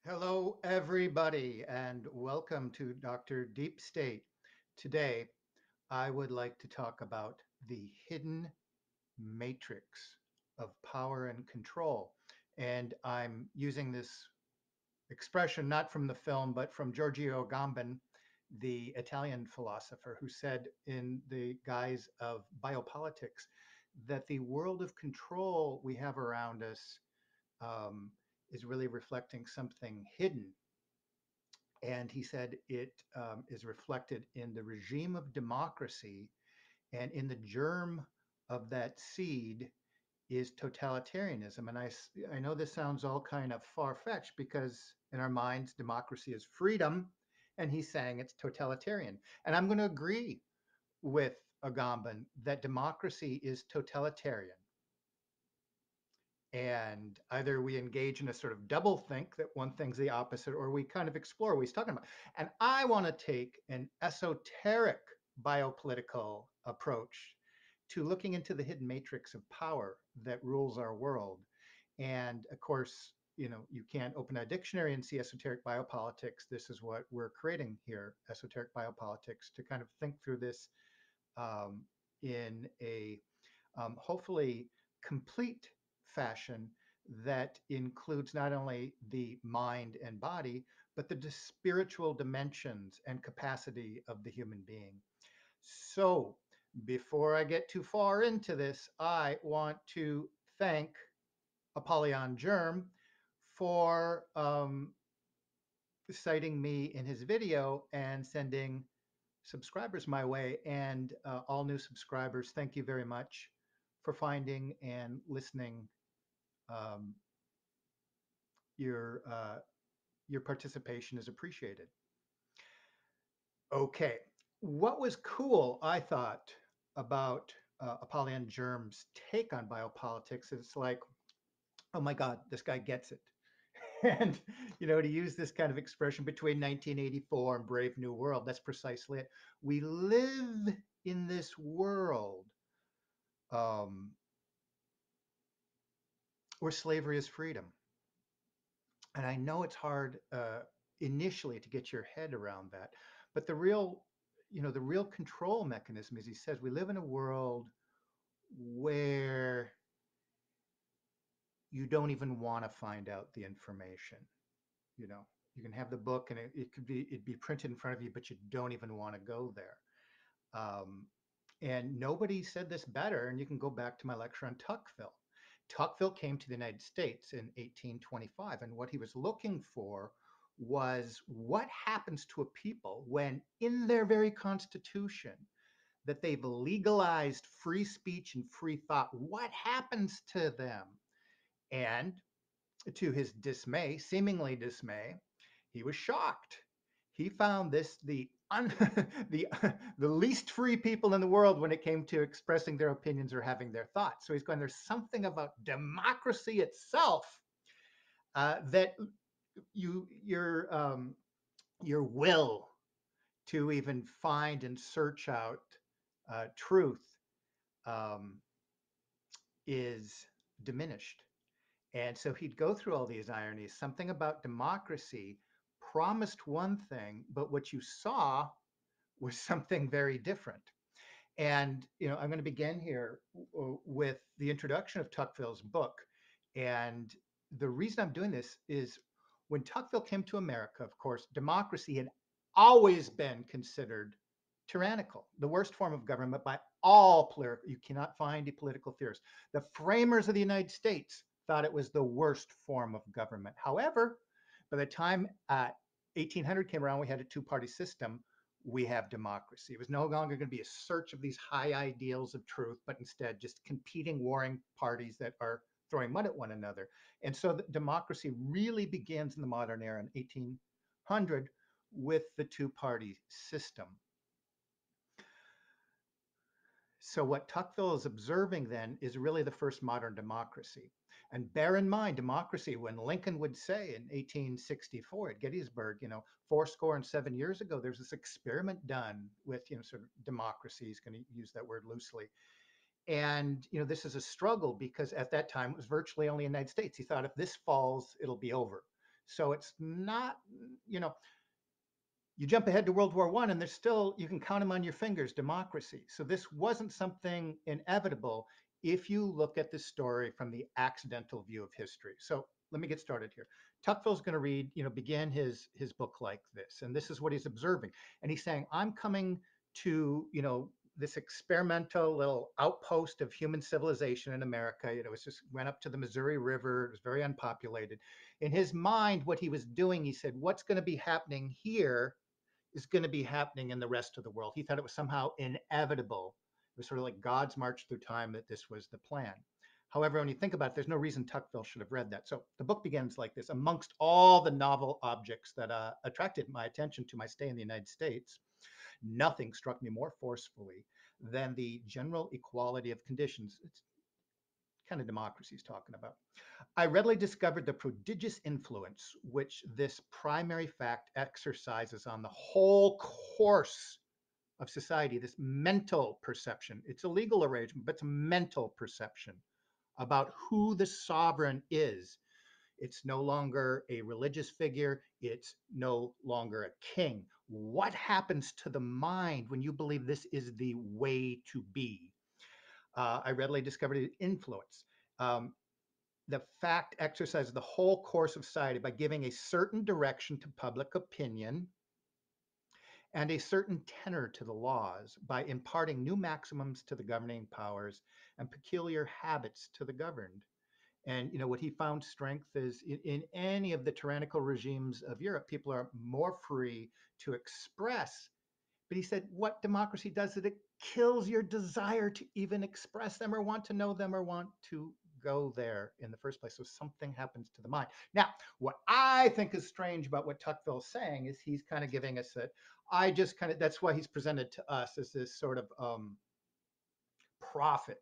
Hello, everybody, and welcome to Dr. Deep State. Today, I would like to talk about the hidden matrix of power and control. And I'm using this expression not from the film, but from Giorgio Agamben, the Italian philosopher, who said in the guise of biopolitics that the world of control we have around us um, is really reflecting something hidden. And he said it is reflected in the regime of democracy, and in the germ of that seed is totalitarianism. And I know this sounds all kind of far-fetched because in our minds, democracy is freedom, and he's saying it's totalitarian. And I'm going to agree with Agamben that democracy is totalitarian. And either we engage in a sort of double think that one thing's the opposite, or we kind of explore what he's talking about. And I want to take an esoteric biopolitical approach to looking into the hidden matrix of power that rules our world. And of course, you can't open a dictionary and see esoteric biopolitics. This is what we're creating here, esoteric biopolitics, to kind of think through this um, in a hopefully complete fashion that includes not only the mind and body, but the spiritual dimensions and capacity of the human being. So, before I get too far into this, I want to thank Apollonian Germ for citing me in his video and sending subscribers my way. And all new subscribers, thank you very much for finding and listening. Um, your your participation is appreciated. Okay, what was cool, I thought, about Apollyon Germ's take on biopolitics is like, oh my God, this guy gets it. And to use this kind of expression between 1984 and Brave New World, that's precisely it. We live in this world um, where slavery is freedom. And I know it's hard initially to get your head around that, but the real control mechanism, as he says, we live in a world where you don't even want to find out the information. You know, you can have the book and it'd be printed in front of you, but you don't even want to go there. Um, and nobody said this better. And you can go back to my lecture on Tocqueville. Tocqueville came to the United States in 1825, and what he was looking for was what happens to a people when, in their very constitution, that they've legalized free speech and free thought. What happens to them? And to his dismay, seemingly dismay, he was shocked. He found this the the least free people in the world when it came to expressing their opinions or having their thoughts. So he's going, there's something about democracy itself that your will to even find and search out truth um, is diminished. And so he'd go through all these ironies. Something about democracy promised one thing, but what you saw was something very different. And I'm going to begin here with the introduction of Tocqueville's book. And the reason I'm doing this is when Tocqueville came to America, of course, democracy had always been considered tyrannical, the worst form of government by all political. You cannot find a political theorist. The framers of the United States thought it was the worst form of government. However, by the time 1800 came around, we had a two-party system. We have democracy. It was no longer going to be a search of these high ideals of truth, but instead just competing warring parties that are throwing mud at one another. And so democracy really begins in the modern era in 1800 with the two-party system. So what Tocqueville is observing then is really the first modern democracy. And bear in mind, democracy, when Lincoln would say in 1864 at Gettysburg, 7 years ago, there's this experiment done with, sort of democracy. He's going to use that word loosely. And, this is a struggle because at that time it was virtually only the United States. He thought if this falls, it'll be over. So it's not, you know, you jump ahead to World War I, and there's still, you can count them on your fingers, democracy. So this wasn't something inevitable if you look at the story from the accidental view of history. So let me get started here. Tuckville's going to read, begin his book like this, and this is what he's observing. And he's saying, I'm coming to, this experimental little outpost of human civilization in America. It was just went up to the Missouri River. It was very unpopulated. In his mind, what he was doing, he said, what's going to be happening here is going to be happening in the rest of the world. He thought it was somehow inevitable. It was sort of like God's march through time that this was the plan. However, when you think about it, there's no reason Tuckville should have read that. So the book begins like this. Amongst all the novel objects that attracted my attention to my stay in the United States, nothing struck me more forcefully than the general equality of conditions. It's kind of democracy he's talking about. I readily discovered the prodigious influence which this primary fact exercises on the whole course of society, this mental perception. It's a legal arrangement, but it's a mental perception about who the sovereign is. It's no longer a religious figure. It's no longer a king. What happens to the mind when you believe this is the way to be? I readily discovered its influence. Um, the fact exercises the whole course of society by giving a certain direction to public opinion and a certain tenor to the laws, by imparting new maximums to the governing powers and peculiar habits to the governed. And what he found strength is in any of the tyrannical regimes of Europe, people are more free to express. But he said, what democracy does is it kills your desire to even express them or want to know them or want to go there in the first place. So something happens to the mind. Now, what I think is strange about what Tuckville's saying is he's kind of giving us that. That's why he's presented to us as this sort of prophet,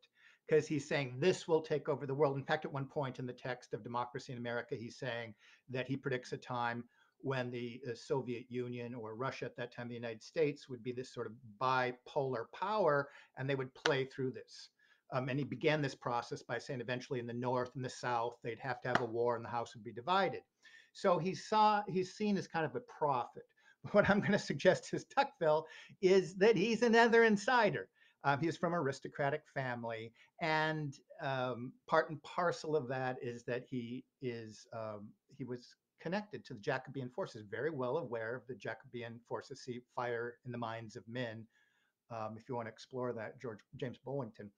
because he's saying this will take over the world. In fact, at one point in the text of Democracy in America, he's saying that he predicts a time when the Soviet Union, or Russia at that time, the United States, would be this sort of bipolar power, and they would play through this. And he began this process by saying eventually in the North and the South, they'd have to have a war and the House would be divided. So he's seen as kind of a prophet. What I'm going to suggest to Tuckville is that he's another insider. He's from an aristocratic family, and part and parcel of that is that he was connected to the Jacobean forces, very well aware of the Jacobean forces. See Fire in the Minds of Men, if you want to explore that, James Bullington.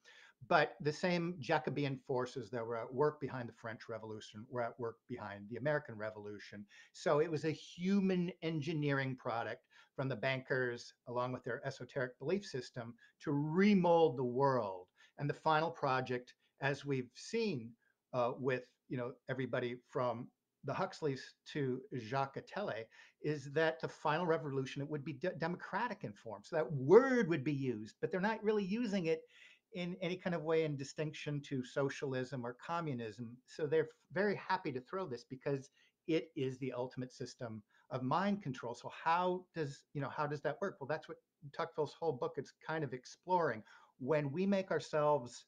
But the same Jacobean forces that were at work behind the French Revolution were at work behind the American Revolution. So it was a human engineering product from the bankers, along with their esoteric belief system, to remold the world. And the final project, as we've seen with everybody from the Huxleys to Jacques Attali, is that the final revolution, it would be democratic in form. So that word would be used, but they're not really using it in any kind of way in distinction to socialism or communism. So they're very happy to throw this because it is the ultimate system of mind control. So how does that work? Well, that's what Tuckville's whole book is kind of exploring. When we make ourselves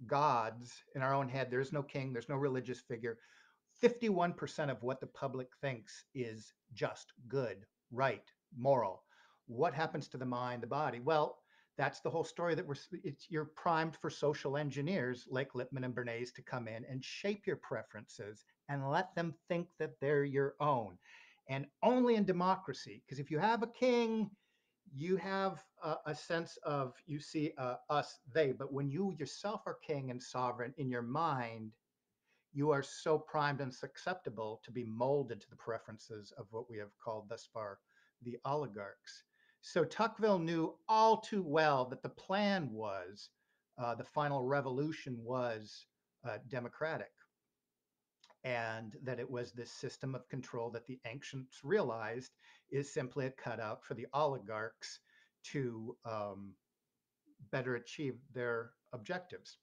gods in our own head, there's no king, there's no religious figure. 51% of what the public thinks is just good, right, moral. What happens to the mind, the body? Well, that's the whole story, that you're primed for social engineers like Lippmann and Bernays to come in and shape your preferences and let them think that they're your own. And only in democracy, because if you have a king, you have a sense of, you see us, they, but when you yourself are king and sovereign in your mind, you are so primed and susceptible to be molded to the preferences of what we have called thus far the oligarchs. So Tuckville knew all too well that the plan was, the final revolution was democratic, and that it was this system of control that the ancients realized is simply a cutout for the oligarchs to better achieve their objectives.